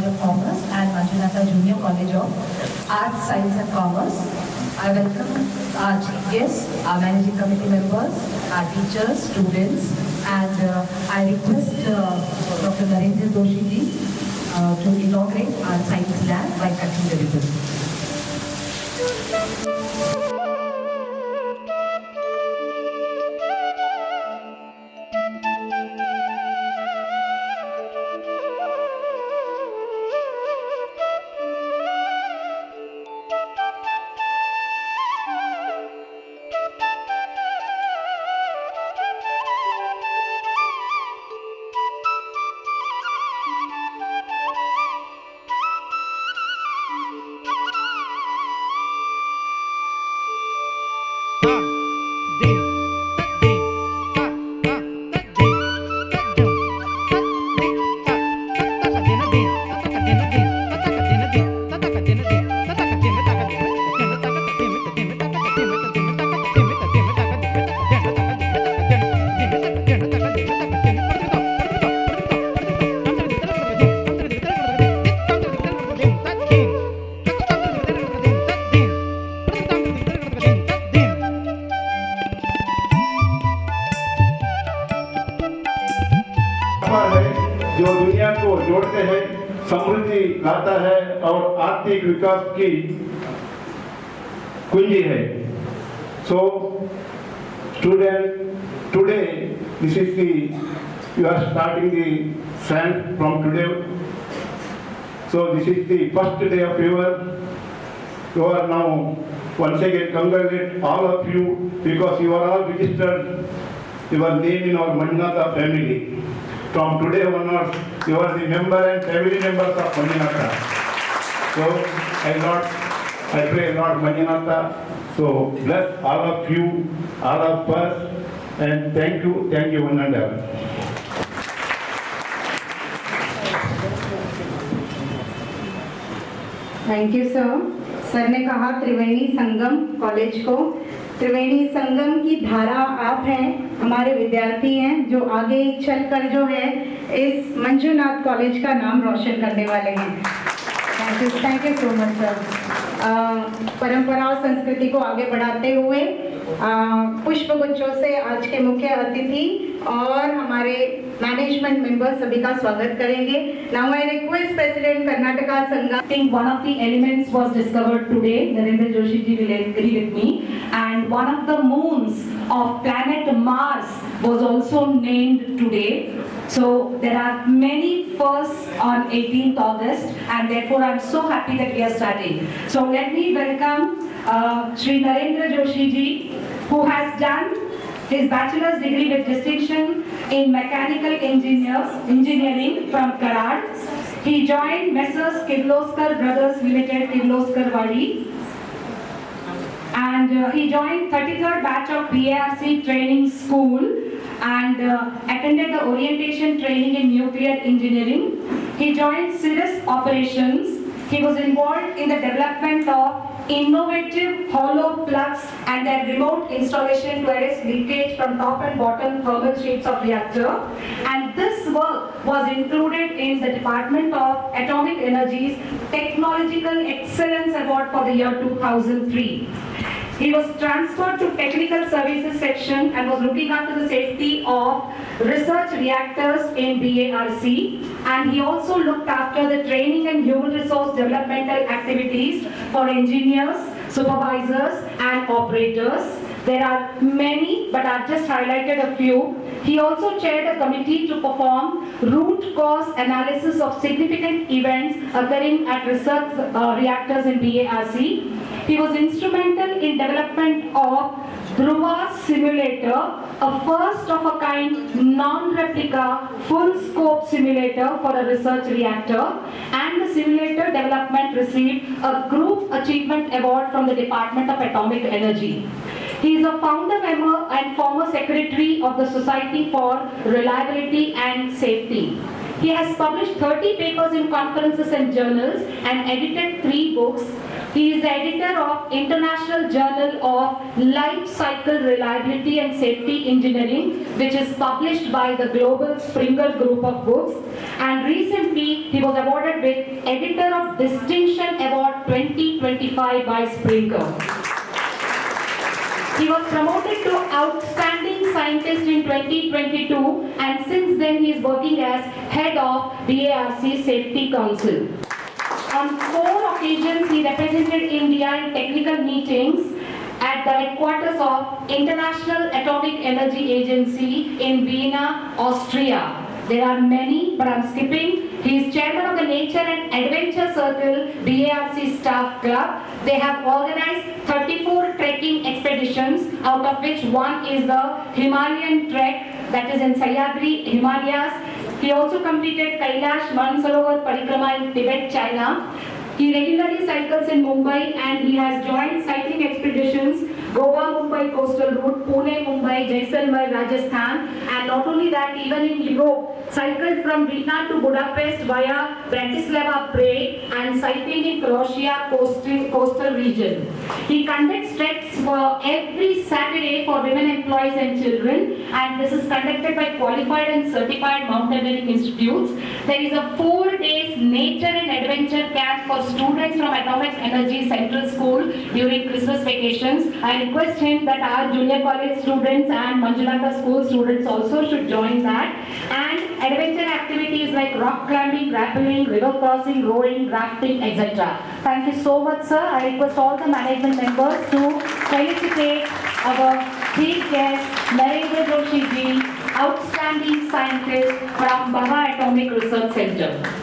College of Commerce and Manjunatha Junior College of Arts, Science and Commerce. I welcome our chief guests, our managing committee members, our teachers, students, and I request Dr. Narendra Doshi ji to inaugurate our science lab by touching the ribbon. जो दुनिया को जोड़ते हैं, समृद्धि लाता है और आर्थिक विकास की कुंजी है. So, student, today this is you are starting the science from today. So this is the first day of you are now once again congratulate all of you because you are all registered your name in our Manjunatha family. From today onwards, you are the member and family members of Manjunatha. So I pray Lord Manjunatha, so bless all of you, all of us, and thank you one and all. Thank you sir. Sir ने कहा Triveni Sangam college को, त्रिवेणी संगम की धारा आप हैं, हमारे विद्यार्थी हैं जो आगे चलकर जो है इस मंजुनाथ कॉलेज का नाम रोशन करने वाले हैं. Thank you so much sir. परंपरा और संस्कृति को आगे बढ़ाते हुए पुष्प गुच्छों से आज के मुख्य अतिथि और हमारे मैनेजमेंट मेंबर सभी का स्वागत करेंगे. Now I request president Karnataka संघ. I think one of the elements was discovered today. Narendra Joshi ji will agree with me. And one of the moons of planet Mars was also named today. So there are many firsts on 18th August, and therefore I'm so happy that we are starting. So let me welcome Shri Narendra Joshi ji, who has done his bachelor's degree with distinction in mechanical engineering from Karad. He joined Messrs. Kirloskar Brothers Limited, Kirloskar Wadi, and he joined 33rd batch of BARC training school and attended the orientation training in nuclear engineering. He joined Cirrus operations. He was involved in the development of innovative hollow plugs and their remote installation to arrest leakage from top and bottom thermal sheets of reactor. And this work was included in the Department of Atomic Energy's Technological Excellence Award for the year 2003. He was transferred to Technical Services section and was looking after the safety of research reactors in BARC, and he also looked after the training and human resource developmental activities for engineers, supervisors and operators. There are many, but I've just highlighted a few. He also chaired a committee to perform root cause analysis of significant events occurring at research reactors in BARC. He was instrumental in development of Dhruva simulator, a first of a kind non-replica full scope simulator for a research reactor, and the simulator development received a group achievement award from the Department of Atomic Energy. He is a founder member and former secretary of the Society for Reliability and Safety. He has published 30 papers in conferences and journals and edited 3 books. He is the editor of International Journal of Life Cycle Reliability and Safety Engineering, which is published by the Global Springer Group of Books. And recently, he was awarded with Editor of Distinction Award 2025 by Springer. He was promoted to Outstanding Scientist in 2022, and since then he is working as Head of BARC Safety Council. On 4 occasions, he represented India in technical meetings at the headquarters of International Atomic Energy Agency in Vienna, Austria. There are many, but I'm skipping. He is chairman of the Nature and Adventure Circle BARC Staff Club. They have organized 34 trekking expeditions, out of which one is the Himalayan trek, that is in Sahyadri Himalayas. He also completed Kailash Mansarovar Parikrama in Tibet, China. He regularly cycles in Mumbai and he has joined cycling expeditions Goa-Mumbai coastal route, Pune-Mumbai, Jaisalmer, Rajasthan, and not only that, even in Europe, cycled from Vienna to Budapest via Bratislava, Prague, and cycling in Croatia coastal region. He conducts treks for every Saturday for women employees and children, and this is conducted by qualified and certified mountaineering institutes. There is a 4 days nature and adventure camp for students from Atomic Energy Central School during Christmas vacations. I request him that our junior college students and Manjulata school students also should join that. And adventure activities like rock climbing, rappelling, river crossing, rowing, rafting, etc. Thank you so much, sir. I request all the management members to felicitate our chief guest, Narendra Joshi ji, outstanding scientist from Bhabha Atomic Research Center.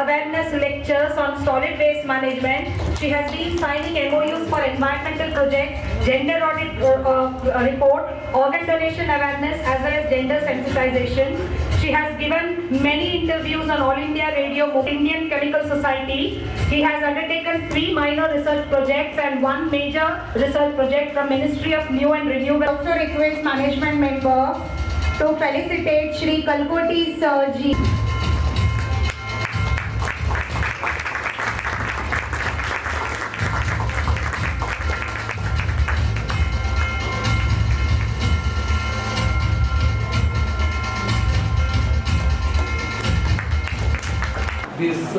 Awareness lectures on solid waste management. She has been signing MOUs for environmental projects, gender audit report, organ donation awareness as well as gender sensitization. She has given many interviews on All India Radio, Indian Chemical Society. He has undertaken 3 minor research projects and 1 major research project from Ministry of New and Renewable. Also request management member to felicitate Shri Kalkoti Sir ji. This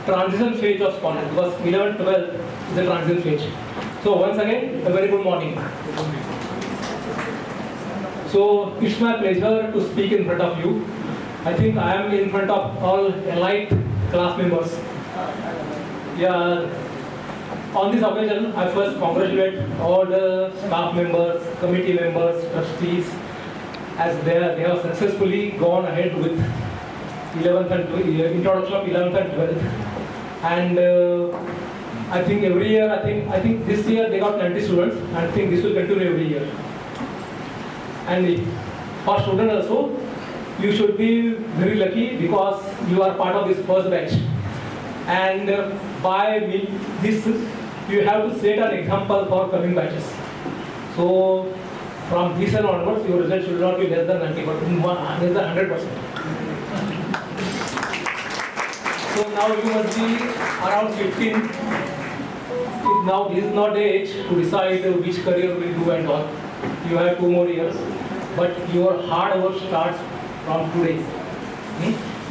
transition phase of college, because 11-12 is a transition phase. So once again, a very good morning. So it's my pleasure to speak in front of you. I think I am in front of all elite class members. Yeah. On this occasion, I first congratulate all the staff members, committee members, trustees, as they have successfully gone ahead with 11th and introduction of 11th and 12th, and I think every year, I think this year they got 90 students, and I think this will continue every year. And for students also, you should be very lucky because you are part of this first batch, and by this you have to set an example for coming batches. So from this year onwards, your result should not be less than 90%, less than 100%. So now you must be around 15. Now this is not the age to decide which career we do and all. You have 2 more years, but your hard work starts from today.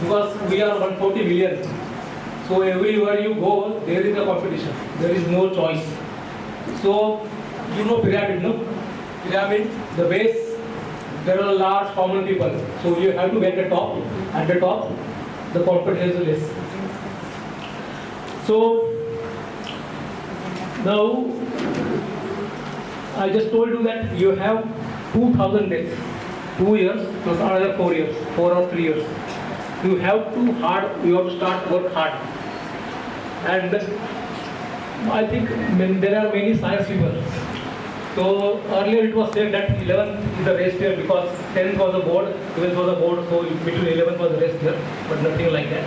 Because we are 140 million. So everywhere you go, there is a competition. There is no choice. So you know pyramid, no? Pyramid, the base, there are large common people. So you have to get the top. At the top, the competition is less. So now I just told you that you have 2000 days, 2 years plus another 4 years, 4 or 3 years. You have to start work hard. And I think there are many science people. So earlier it was said that 11th is the rest year because 10th was a board, 12th was a board, so between 11th was the rest year, but nothing like that.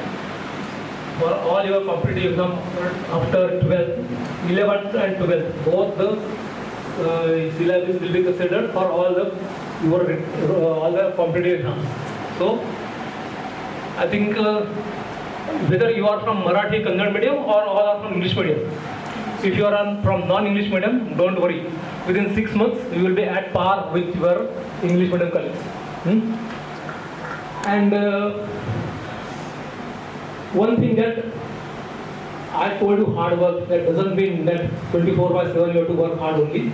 For all your competitive exam after 12th, 11th and 12th, both the syllabus will be considered for all the competitive exams. So I think whether you are from Marathi Kannada medium or all are from English medium. If you are from non-English medium, don't worry. Within 6 months, you will be at par with your English medium colleagues. And one thing that I told you, hard work, that doesn't mean that 24/7 you have to work hard only.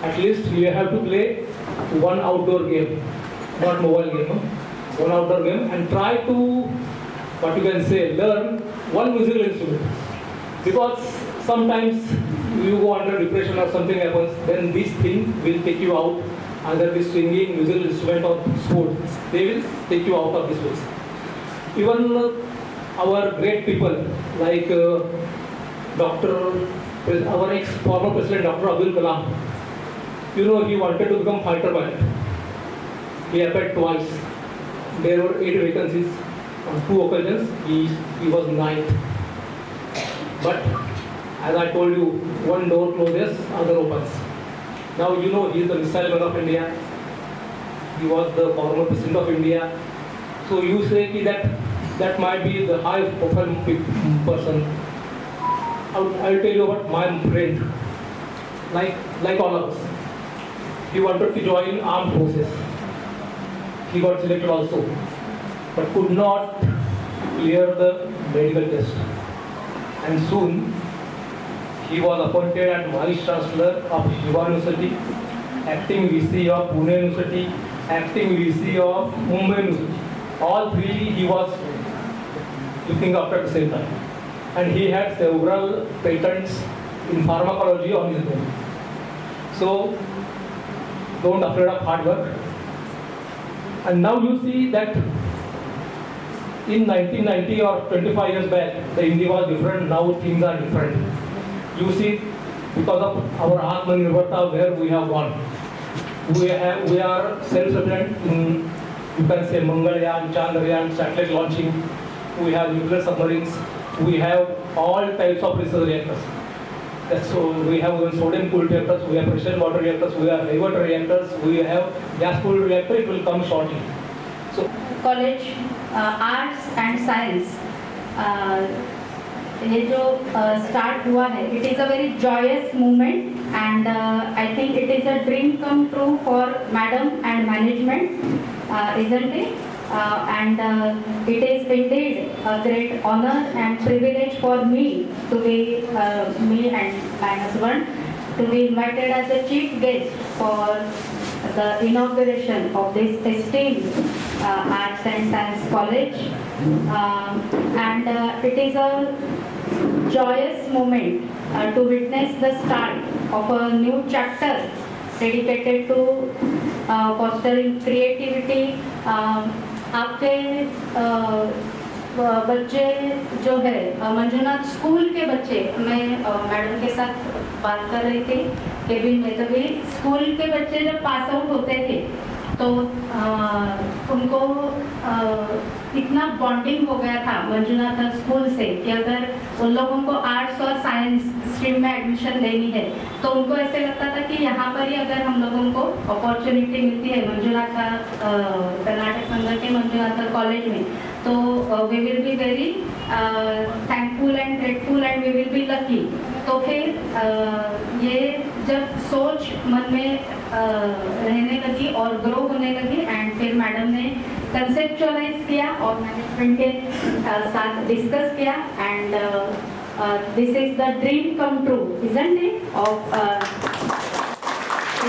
At least you have to play one outdoor game, not mobile game, no? One outdoor game, and try to, what you can say, learn one musical instrument. Because sometimes you go under depression or something happens, then these things will take you out, either the singing, musical instrument or sport. They will take you out of this place. Even our great people like our ex-former President Dr. Abdul Kalam, you know, he wanted to become fighter pilot. He applied twice. There were 8 vacancies. On 2 occasions, he was 9th. But as I told you, one door closes, other opens. Now you know he is the missile man of India. He was the former President of India. So you say that might be the high profile person. I'll tell you about my friend. Like all of us, he wanted to join armed forces. He got selected also, but could not clear the medical test. And soon he was appointed as Vice Chancellor of Yuva University, acting VC of Pune University, acting VC of Mumbai University. All 3 he was looking after at the same time. And he had several patents in pharmacology on his name. So don't afraid of hard work. And now you see that in 1990 or 25 years back, the India was different, now things are different. You see, because of our Atmanirbharta, where we have gone. We are self-sufficient in, you can say, Mangalyaan, Chandrayaan, satellite launching. We have nuclear submarines. We have all types of research reactors. So we have sodium cooled reactors, we have pressure water reactors, we have water reactors, we have gas cooled reactor. It will come shortly. So college arts and science ये जो start हुआ है, it is a very joyous movement and I think it is a dream come true for madam and management, isn't it? And it is indeed a great honor and privilege for me to be me and my husband to be invited as a chief guest for the inauguration of this esteemed Arts and Science College, and it is a joyous moment to witness the start of a new chapter dedicated to fostering creativity. आपके बच्चे जो है Manjunath school के बच्चे, मैं madam के साथ बात कर रही थी केबिन में, तभी स्कूल के बच्चे जब पास आउट होते थे तो उनको इतना बॉन्डिंग हो गया था मंजुनाथ स्कूल से कि अगर उन लोगों को आर्ट्स और साइंस स्ट्रीम में एडमिशन लेनी है तो उनको ऐसे लगता था कि यहाँ पर ही अगर हम लोगों को अपॉर्चुनिटी मिलती है मंजुनाथ कर्नाटक संघ के मंजुनाथ कॉलेज में, तो we will be very thankful and grateful and we will be lucky. तो फिर ये जब सोच मन में रहने लगी और ग्रो होने लगी एंड फिर मैडम ने कंसेप्चुअलाइज किया और मैनेजमेंट के साथ डिस्कस किया and this is the dream come true, isn't it, of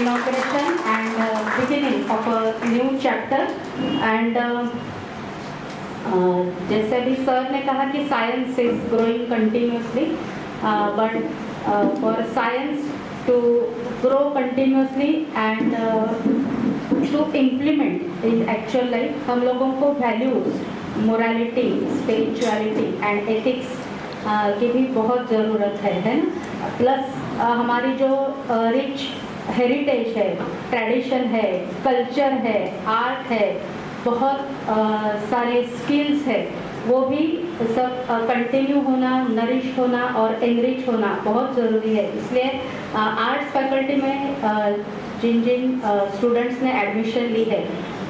inauguration and beginning of a new chapter. And जैसे अभी सर ने कहा कि science is growing continuously, but for science to grow continuously and to implement in actual life, हम लोगों को values morality, spirituality and ethics की भी बहुत ज़रूरत है ना। प्लस हमारी जो रिच हेरिटेज है, ट्रेडिशन है, कल्चर है, आर्ट है, बहुत सारे स्किल्स है, वो भी सब कंटिन्यू होना, नरिश होना और एनरिच होना बहुत ज़रूरी है। इसलिए आर्ट्स फैकल्टी में जिन जिन स्टूडेंट्स ने एडमिशन ली है,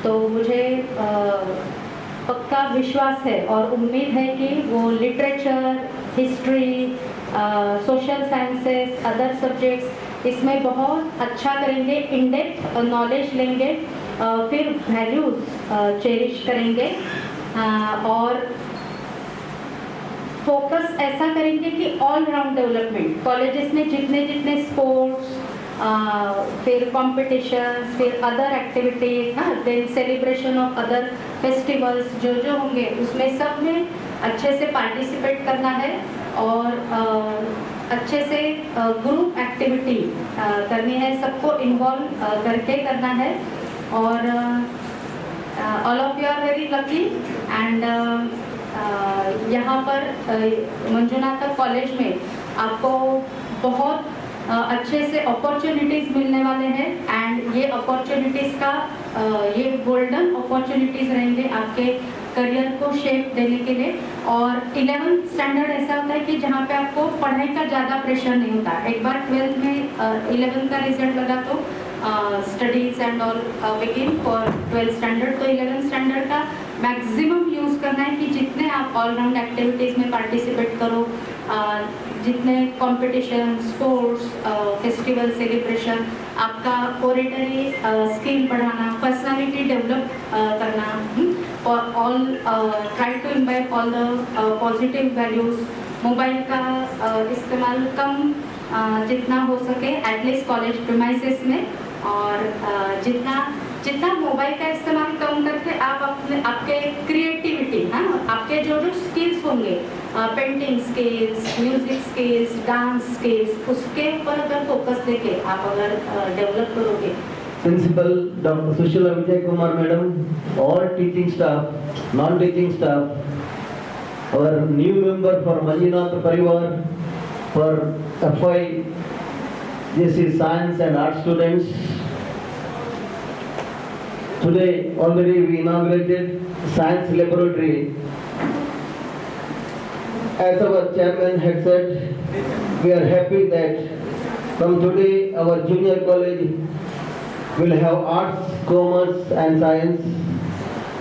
तो मुझे पक्का विश्वास है और उम्मीद है कि वो literature, history, social sciences, other subjects इसमें बहुत अच्छा करेंगे, इन डेप्थ नॉलेज लेंगे, फिर वैल्यूज़ चेरिश करेंगे और फोकस ऐसा करेंगे कि ऑल राउंड डेवलपमेंट कॉलेजेस में जितने जितने स्पोर्ट्स, फिर कॉम्पिटिशन्स, फिर अदर एक्टिविटीज़, हाँ, then celebration of other festivals जो जो होंगे उसमें सब में अच्छे से पार्टिसिपेट करना है और अच्छे से ग्रुप एक्टिविटी करनी है, सबको इन्वॉल्व करके करना है। और all of you are very lucky and यहाँ पर मंजुनाथ कॉलेज में आपको बहुत अच्छे से अपॉर्चुनिटीज़ मिलने वाले हैं एंड ये अपॉर्चुनिटीज़ का ये गोल्डन अपॉर्चुनिटीज़ रहेंगे आपके करियर को शेप देने के लिए। और 11th स्टैंडर्ड ऐसा होता है कि जहाँ पे आपको पढ़ाई का ज़्यादा प्रेशर नहीं होता। एक बार 12th में 11th का रिजल्ट लगा तो studies and all begin for 12th standard. तो 11th स्टैंडर्ड का मैक्सिमम यूज़ करना है कि जितने आप ऑलराउंड एक्टिविटीज़ में पार्टिसिपेट करो, जितने कंपटीशन, स्पोर्ट्स, फेस्टिवल सेलिब्रेशन, आपका ओरेटरी स्किल बढ़ाना, पर्सनालिटी डेवलप करना, और all try to imbibe all the positive values. Mobile का इस्तेमाल कम जितना हो सके एटलीस्ट कॉलेज प्रीमाइसेस में, और जितना मोबाइल का इस्तेमाल कम करके आप अपने आपके क्रिएटिविटी, हाँ, आपके जो जो स्किल्स होंगे, painting skills, music skills, dance skills, उसके ऊपर अगर फोकस देके आप अगर डेवलप करोगे। Principal Dr. Sushila Vijay Kumar Madam, all teaching staff, non-teaching staff, our new member for Manjunath Parivar, for FY JC Science and Art students. Today already we inaugurated Science Laboratory. As our chairman had said, we are happy that from today our junior college will have arts, commerce and science.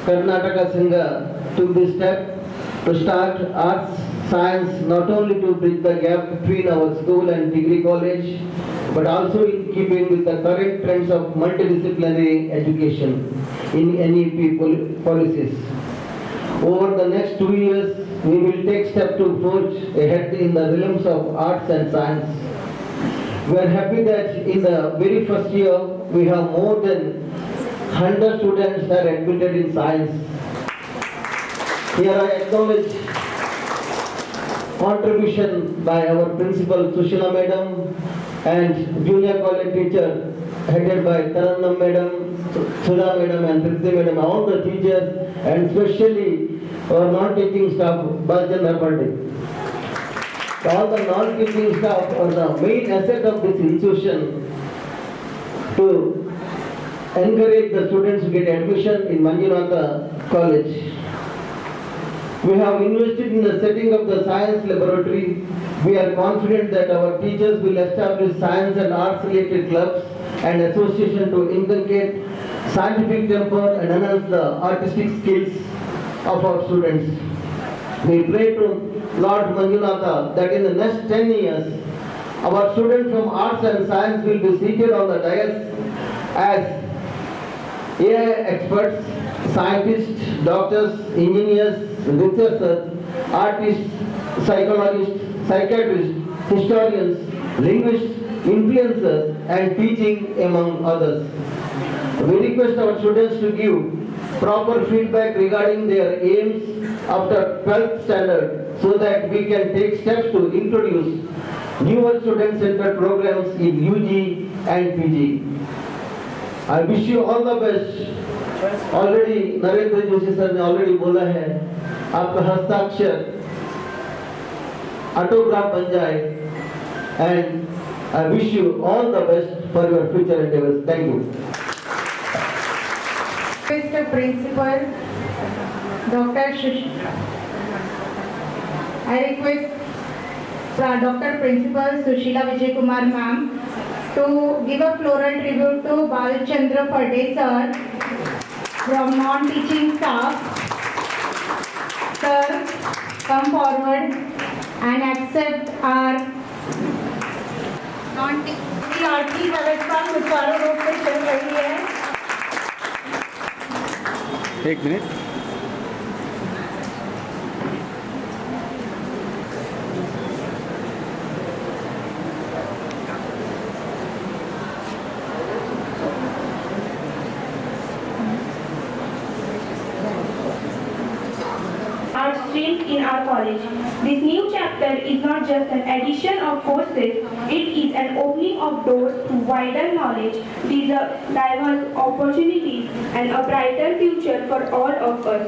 Karnataka Sangha took this step to start arts, science, not only to bridge the gap between our school and degree college, but also in keeping with the current trends of multidisciplinary education in NEP policies. Over the next 2 years, we will take steps to forge ahead in the realms of arts and science. We are happy that in the very first year, we have more than 100 students that are admitted in science. Here I acknowledge contribution by our principal Sushila Madam and junior college teacher headed by Tarannam Madam, Sudha Madam and Prithvi Madam, all the teachers and especially our non-teaching staff, Balchandra Pandit. All the non-teaching staff are the main asset of this institution to encourage the students to get admission in Manjunath College. We have invested in the setting of the science laboratory. We are confident that our teachers will establish science and arts related clubs and association to inculcate scientific temper and enhance the artistic skills of our students. We pray to Lord Manjunatha that in the next 10 years, our students from arts and science will be seated on the dais as AI experts, scientists, doctors, engineers, researchers, artists, psychologists, psychiatrists, historians, linguists, influencers, and teaching among others. We request our students to give proper feedback regarding their aims after 12th standard so that we can take steps to introduce newer student-centered programs in UG and PG. I wish you all the best already Narendra Joshi sir ने already बोला है, आपका हस्ताक्षर autograph बन जाए and I wish you all the best for your future endeavours. Thank you. Mr. Principal, I request Dr. Principal Sushila Vijay Kumar ma'am to give a floral tribute to Balchandra Pade sir from non-teaching staff. Sir, come forward and accept our non-teaching आरती व्यवस्था सुचारू रूप से चल रही है। एक minute. Our streams in our college. This new chapter is not just an addition of courses, it is an opening of doors to wider knowledge, diverse opportunities, and a brighter future for all of us.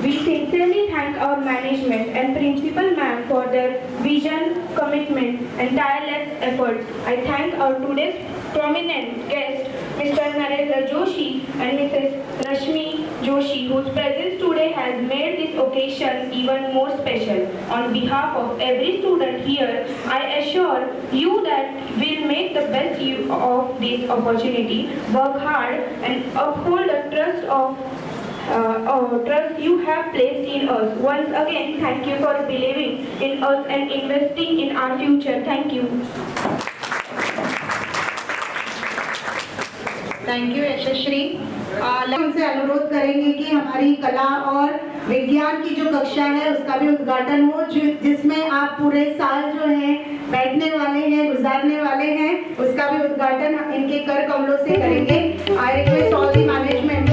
We sincerely thank our management and principal ma'am for their vision, commitment, and tireless efforts. I thank our today's prominent guests, Mr. Narendra Joshi and Mrs. Rashmi Joshi, whose presence today has made this occasion even more special. On behalf of every student here, I assure you that we'll make the best use of this opportunity, work hard, and uphold the trust you have placed in us. Once again, thank you for believing in us and investing in our future. Thank you. Thank you Yashasvi. उनसे अनुरोध करेंगे कि हमारी कला और विज्ञान की जो कक्षा है उसका भी उद्घाटन हो, जिसमें आप पूरे साल जो है बैठने वाले हैं, गुजारने वाले हैं, उसका भी उद्घाटन इनके कर कमलों से करेंगे। I request all the management